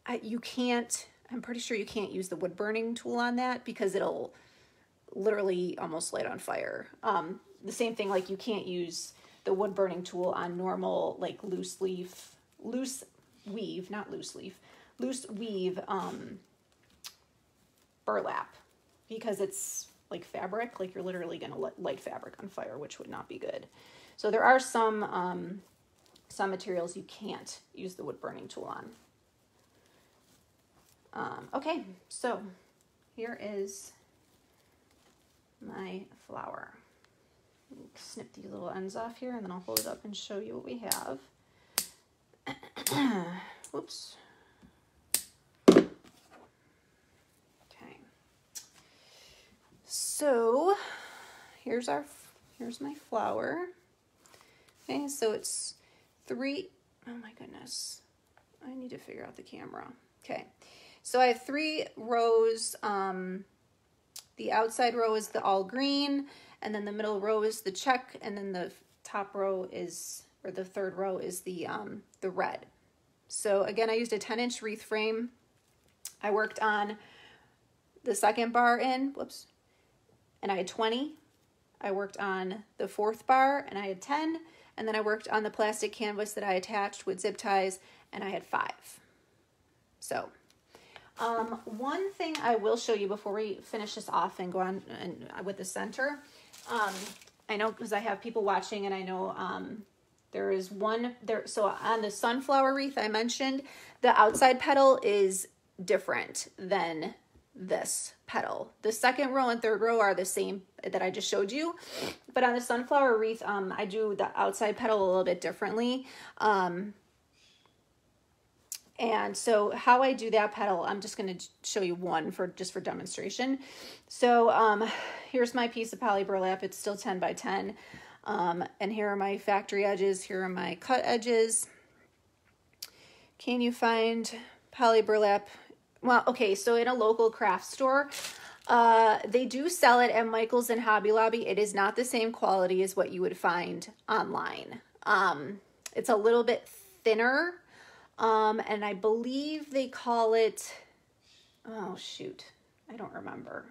I'm pretty sure you can't use the wood burning tool on that because it'll literally almost light on fire. The same thing, like you can't use the wood burning tool on normal, like loose weave burlap, because it's like fabric, like you're literally going to light fabric on fire, which would not be good. So there are some materials you can't use the wood burning tool on. Okay, so here is my flower. Snip these little ends off here, and then I'll hold it up and show you what we have. Whoops. So here's my flower. Okay, so it's 3, oh my goodness. I need to figure out the camera. Okay, so I have 3 rows. The outside row is the all green, and then the middle row is the check, and then the top row is, or the third row is the red. So again, I used a 10-inch wreath frame. I worked on the second bar in, whoops, and I had 20. I worked on the 4th bar and I had 10. And then I worked on the plastic canvas that I attached with zip ties and I had 5. So One thing I will show you before we finish this off and go on and with the center, I know because I have people watching, and I know there is one there. So on the sunflower wreath I mentioned, the outside petal is different than this petal. The second row and third row are the same that I just showed you, but on the sunflower wreath, I do the outside petal a little bit differently. And so how I do that petal, I'm just going to show you one for demonstration. So here's my piece of poly burlap. It's still 10 by 10. And here are my factory edges. Here are my cut edges. Can you find poly burlap? Well, okay, so in a local craft store, they do sell it at Michael's and Hobby Lobby. It is not the same quality as what you would find online. It's a little bit thinner. And I believe they call it, oh shoot, I don't remember.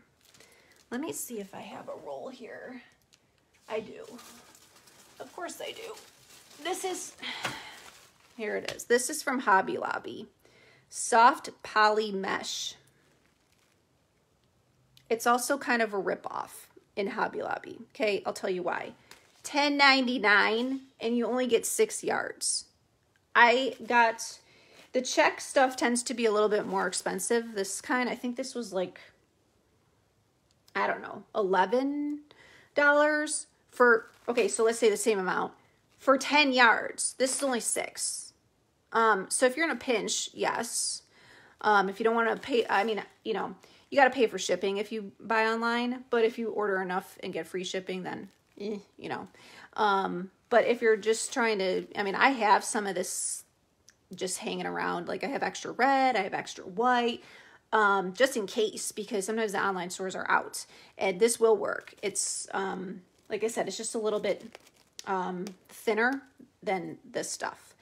Let me see if I have a roll here. I do. Of course I do. This is, here it is. This is from Hobby Lobby. Soft poly mesh. It's also kind of a ripoff in Hobby Lobby. Okay, I'll tell you why. $10.99 and you only get 6 yards. I got, the check stuff tends to be a little bit more expensive. This kind, I think this was like, I don't know, $11 for, okay, so let's say the same amount. For 10 yards, this is only 6. So if you're in a pinch, yes. If you don't want to pay, I mean, you know, you got to pay for shipping if you buy online, but if you order enough and get free shipping, then, you know. But if you're just trying to, I mean, I have some of this just hanging around. Like I have extra red, I have extra white, just in case, because sometimes the online stores are out, and this will work. It's, like I said, it's just a little bit thinner than this stuff.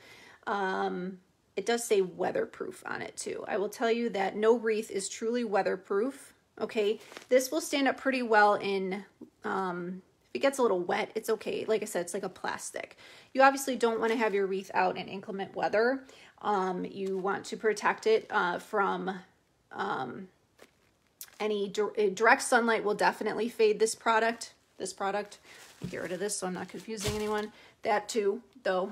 It does say weatherproof on it too. I will tell you that no wreath is truly weatherproof. Okay, this will stand up pretty well in, if it gets a little wet, it's okay. Like I said, it's like a plastic. You obviously don't want to have your wreath out in inclement weather. You want to protect it from any direct sunlight will definitely fade this product. Get rid of this so I'm not confusing anyone. That too, though.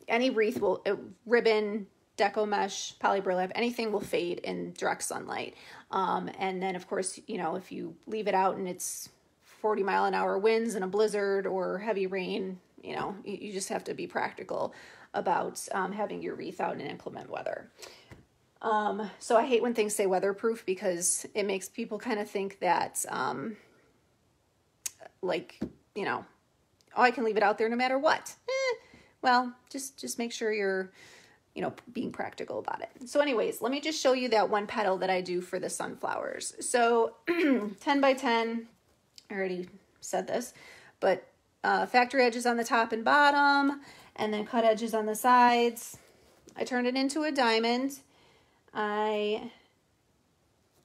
Any wreath will, ribbon, deco mesh, poly burlap, anything will fade in direct sunlight. And then of course, you know, if you leave it out and it's 40-mile-an-hour winds and a blizzard or heavy rain, you know, you just have to be practical about having your wreath out in inclement weather. So I hate when things say weatherproof because it makes people kind of think that, like, you know, oh, I can leave it out there no matter what. Well, just make sure you're, you know, being practical about it. So anyways, let me just show you that one petal that I do for the sunflowers. So 10 by 10, I already said this, but factory edges on the top and bottom, and then cut edges on the sides. I turn it into a diamond. I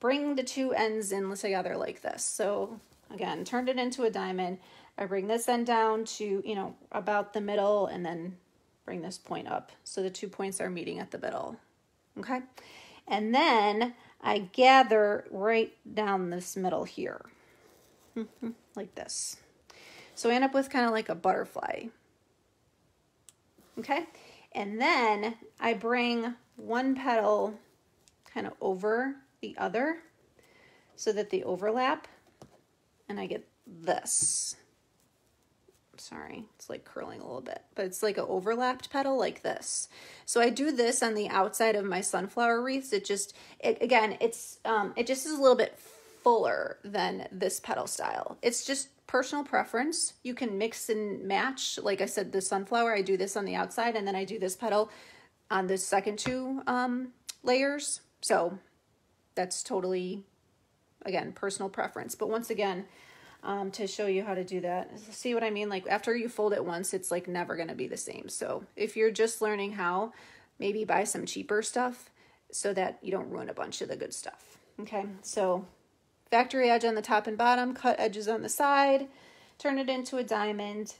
bring the two ends in together like this. So again, turned it into a diamond. I bring this end down to, you know, about the middle, and then bring this point up. So the 2 points are meeting at the middle. Okay. And then I gather right down this middle here. Like this. So I end up with kind of like a butterfly. Okay. And then I bring one petal kind of over the other so that they overlap, and I get this. Sorry, it's like curling a little bit, but it's like an overlapped petal like this. So I do this on the outside of my sunflower wreaths. It just is a little bit fuller than this petal style. It's just personal preference. You can mix and match. Like I said, the sunflower, I do this on the outside, and then I do this petal on the second two layers. So that's totally, again, personal preference. But once again, to show you how to do that, see what I mean? Like after you fold it once, it's like never going to be the same. So if you're just learning how, maybe buy some cheaper stuff so that you don't ruin a bunch of the good stuff. Okay, so factory edge on the top and bottom, cut edges on the side, turn it into a diamond,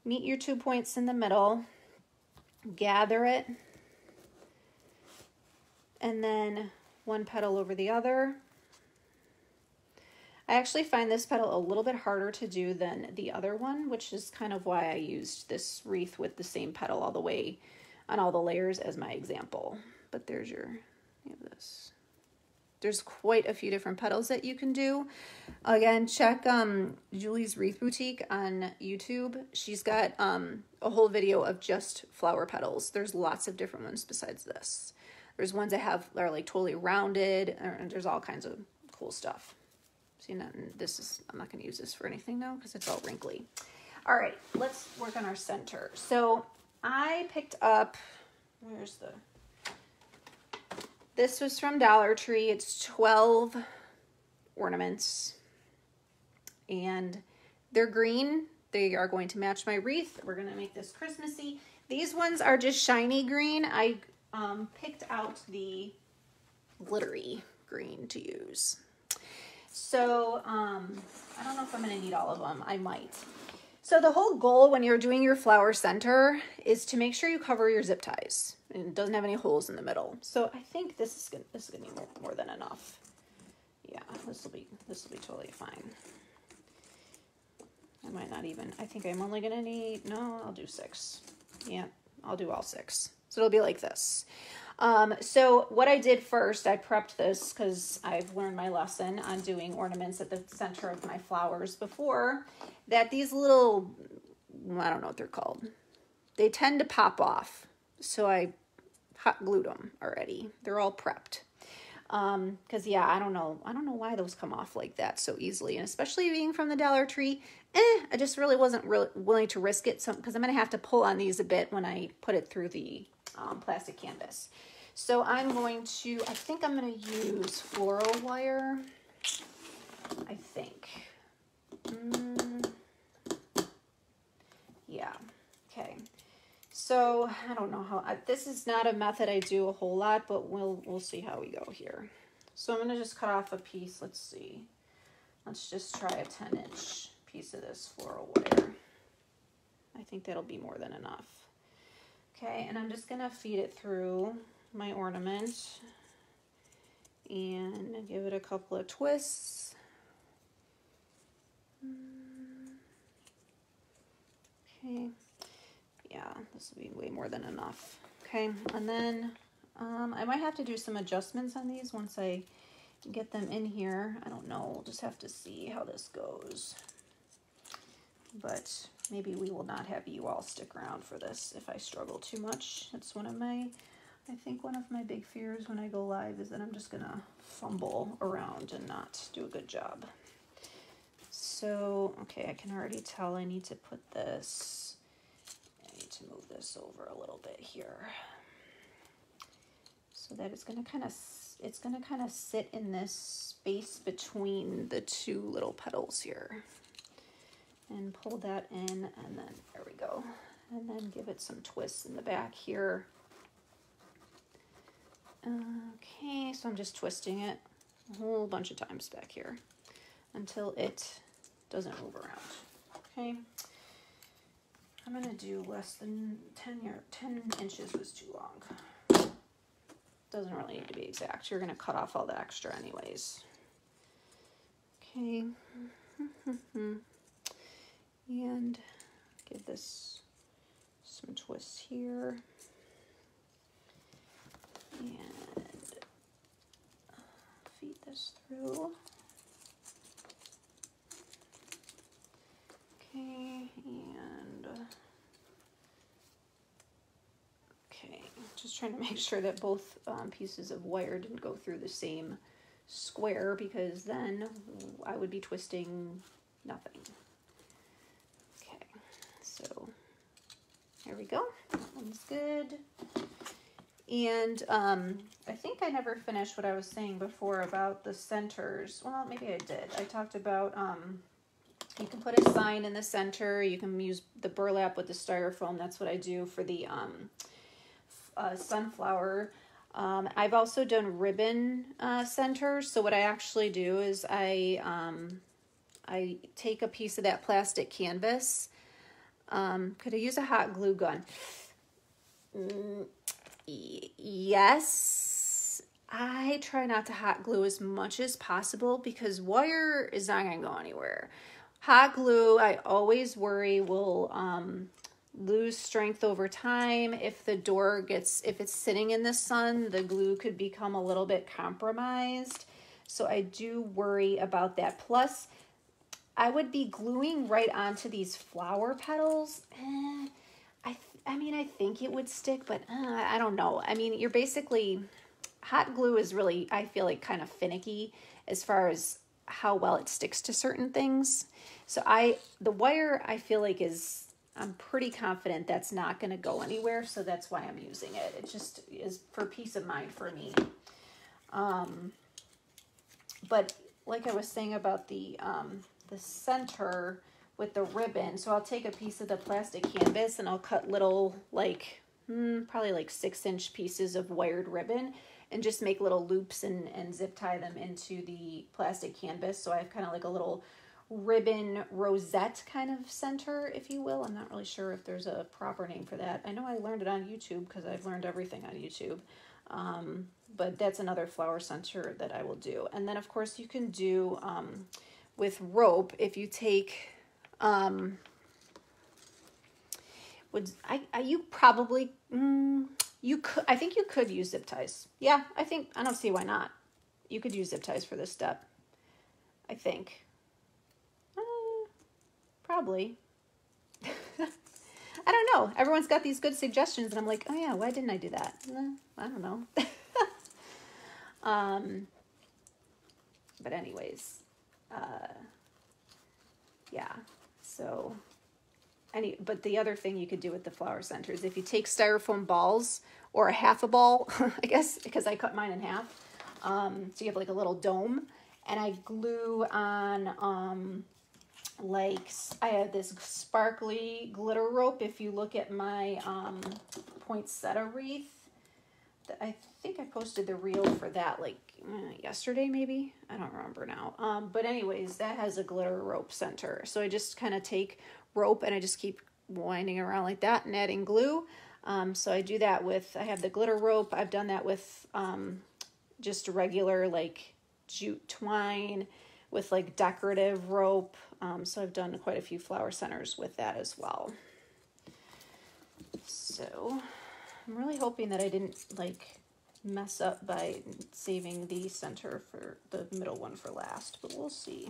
meet your 2 points in the middle, gather it, and then one petal over the other. I actually find this petal a little bit harder to do than the other one, which is kind of why I used this wreath with the same petal all the way on all the layers as my example. But there's you have this. There's quite a few different petals that you can do. Again, check Julie's Wreath Boutique on YouTube. She's got a whole video of just flower petals. There's lots of different ones besides this. There's ones that are like totally rounded, and there's all kinds of cool stuff. See, I'm not going to use this for anything now because it's all wrinkly. All right, let's work on our center. So I picked up, this was from Dollar Tree. It's 12 ornaments, and they're green. They are going to match my wreath. We're going to make this Christmassy. These ones are just shiny green. I picked out the glittery green to use. So I don't know if I'm going to need all of them. I might. So the whole goal when you're doing your flower center is to make sure you cover your zip ties and it doesn't have any holes in the middle. So I think this is gonna be more than enough. Yeah, this will be totally fine. I might not even. I think I'm only gonna need. No, I'll do 6. Yeah, I'll do all 6. So it'll be like this. So what I did first, I prepped this because I've learned my lesson on doing ornaments at the center of my flowers before, that these little, I don't know what they're called. They tend to pop off. So I hot glued them already. They're all prepped. Cause yeah, I don't know why those come off like that so easily. And especially being from the Dollar Tree, I just really wasn't willing to risk it. Cause I'm going to have to pull on these a bit when I put it through the plastic canvas. So I'm going to, I think I'm going to use floral wire. I think. Yeah. Okay. So I don't know how, this is not a method I do a whole lot, but we'll see how we go here. So I'm going to just cut off a piece. Let's see. Let's just try a 10-inch piece of this floral wire. I think that'll be more than enough. Okay, and I'm just going to feed it through my ornament and give it a couple of twists. Okay, yeah, this will be way more than enough. Okay, and then I might have to do some adjustments on these once I get them in here. I don't know, we'll just have to see how this goes. But maybe we will not have you all stick around for this if I struggle too much. That's I think one of my big fears when I go live is that I'm just gonna fumble around and not do a good job. So, okay, I can already tell I need to put this, I need to move this over a little bit here so that it's gonna kind of sit in this space between the two little petals here. And pull that in, and then there we go. And then give it some twists in the back here. Okay, so I'm just twisting it a whole bunch of times back here until it doesn't move around. Okay, I'm gonna do less than 10 inches was too long. Doesn't really need to be exact. You're gonna cut off all the extra anyways. Okay. And give this some twists here. And feed this through. Okay, and okay, just trying to make sure that both pieces of wire didn't go through the same square, because then I would be twisting nothing. Okay, so there we go. That one's good. And I think I never finished what I was saying before about the centers. Well, maybe I did. I talked about you can put a sign in the center. You can use the burlap with the styrofoam. That's what I do for the sunflower. I've also done ribbon centers. So what I actually do is I take a piece of that plastic canvas. Could I use a hot glue gun? Yes, I try not to hot glue as much as possible because wire is not going to go anywhere. Hot glue, I always worry will lose strength over time. If the door gets, if it's sitting in the sun, the glue could become a little bit compromised. So I do worry about that. Plus, I would be gluing right onto these flower petals. I mean, I think it would stick, but I don't know. I mean, you're basically, hot glue is really, I feel like, kind of finicky as far as how well it sticks to certain things. So the wire, I feel like I'm pretty confident that's not going to go anywhere. So that's why I'm using it. It just is for peace of mind for me. But like I was saying about the center with the ribbon, so I'll take a piece of the plastic canvas and I'll cut little, like, probably like 6-inch pieces of wired ribbon and just make little loops and zip tie them into the plastic canvas. So I have kind of like a little ribbon rosette kind of center, if you will. I'm not really sure if there's a proper name for that. I know I learned it on YouTube because I've learned everything on YouTube. But that's another flower center that I will do. And then of course you can do with rope, if you take you probably you could, I think you could use zip ties. Yeah, I don't see why not. You could use zip ties for this step, I think. Probably. I don't know. Everyone's got these good suggestions, and I'm like, oh yeah, why didn't I do that? I don't know. But anyways, yeah. So, but the other thing you could do with the flower centers, if you take styrofoam balls or a half a ball, I guess, because I cut mine in half, so you have like a little dome, and I glue on like, I have this sparkly glitter rope. If you look at my poinsettia wreath, I think I posted the reel for that like yesterday maybe, I don't remember now, but anyways, that has a glitter rope center. So I just kind of take rope and I just keep winding around like that and adding glue. So I do that with, I have the glitter rope. I've done that with just regular like jute twine, with like decorative rope. So I've done quite a few flower centers with that as well. So I'm really hoping that I didn't like mess up by saving the center for the middle one for last, but we'll see.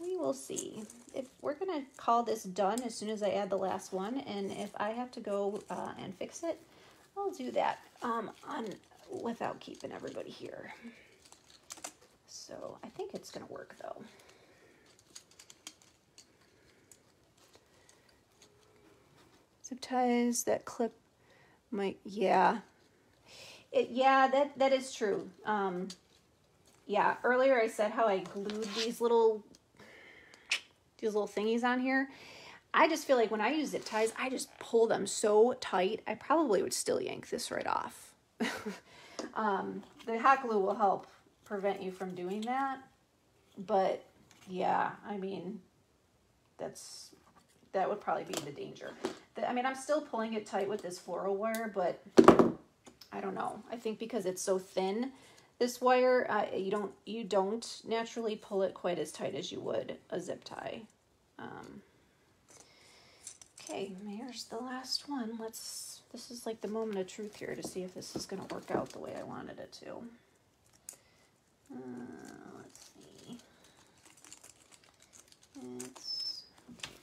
We will see. If we're gonna call this done as soon as I add the last one, and if I have to go and fix it, I'll do that without keeping everybody here. So I think it's gonna work though. Zip ties, that clip might, yeah. Yeah, that is true. Yeah, earlier I said how I glued these little thingies on here. I just feel like when I use zip ties, I just pull them so tight, I probably would still yank this right off. The hot glue will help prevent you from doing that. But yeah, I mean, that would probably be the danger. I mean, I'm still pulling it tight with this floral wire, but I don't know. I think because it's so thin, this wire, you don't naturally pull it quite as tight as you would a zip tie. Okay, here's the last one. This is like the moment of truth here to see if this is going to work out the way I wanted it to. Let's see. Okay.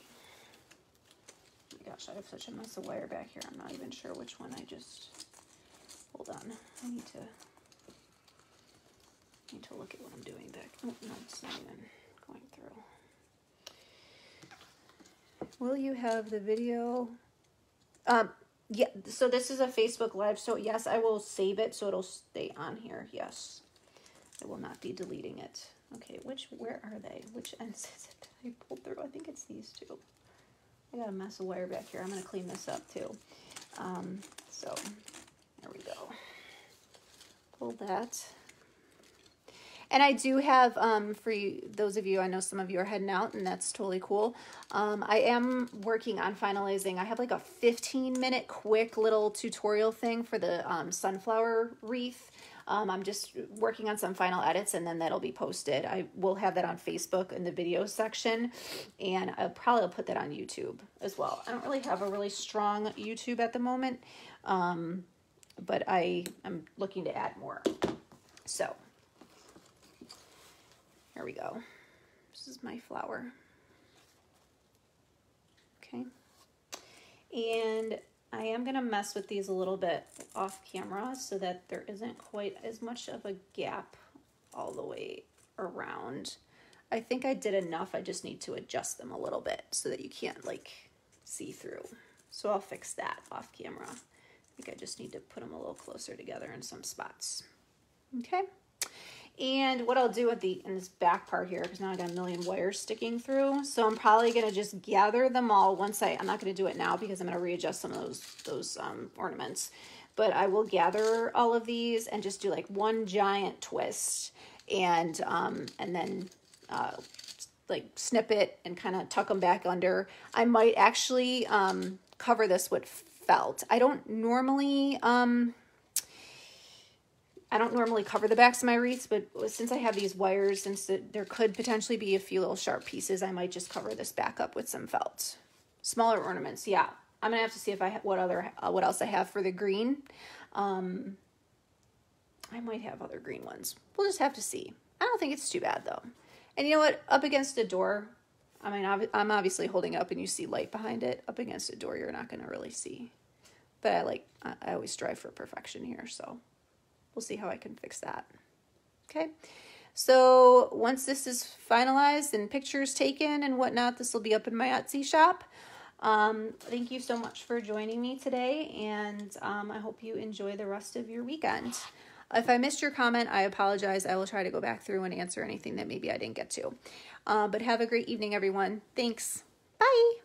Oh my gosh, I have such a mess of wire back here. I'm not even sure which one I just... Hold on. I need to look at what I'm doing back. Oh, no, it's not even going through. Will you have the video? Yeah, so this is a Facebook Live, so yes, I will save it so it'll stay on here. Yes. I will not be deleting it. Okay, where are they? Which ends is it that I pulled through? I think it's these two. I got a mess of wire back here. I'm going to clean this up too. So there we go. Pull that. And I do have, for you, those of you, I know some of you are heading out, and that's totally cool. I am working on finalizing. I have like a 15-minute quick little tutorial thing for the sunflower wreath. I'm just working on some final edits, and then that'll be posted. I will have that on Facebook in the video section, and I'll probably put that on YouTube as well. I don't really have a really strong YouTube at the moment, but I'm looking to add more. So here we go. This is my flower. Okay. And I am going to mess with these a little bit off camera so that there isn't quite as much of a gap all the way around. I think I did enough. I just need to adjust them a little bit so that you can't like see through. So I'll fix that off camera. I think I just need to put them a little closer together in some spots. Okay. And what I'll do in this back part here, because now I got a million wires sticking through, so I'm probably going to just gather them all once I'm not going to do it now because I'm going to readjust some of those ornaments, but I will gather all of these and just do like one giant twist, and then like snip it and kind of tuck them back under. I might actually cover this with felt. I don't normally cover the backs of my wreaths, but since I have these wires, since there could potentially be a few little sharp pieces, I might just cover this back up with some felt. Smaller ornaments, yeah. I'm gonna have to see if what else I have for the green. I might have other green ones. We'll just have to see. I don't think it's too bad though. And you know what? Up against a door, I mean, I'm obviously holding up and you see light behind it. Up against a door, you're not gonna really see. But I always strive for perfection here, so we'll see how I can fix that. Okay, so once this is finalized and pictures taken and whatnot, this will be up in my Etsy shop. Thank you so much for joining me today, and I hope you enjoy the rest of your weekend. If I missed your comment, I apologize. I will try to go back through and answer anything that maybe I didn't get to. But have a great evening, everyone. Thanks. Bye.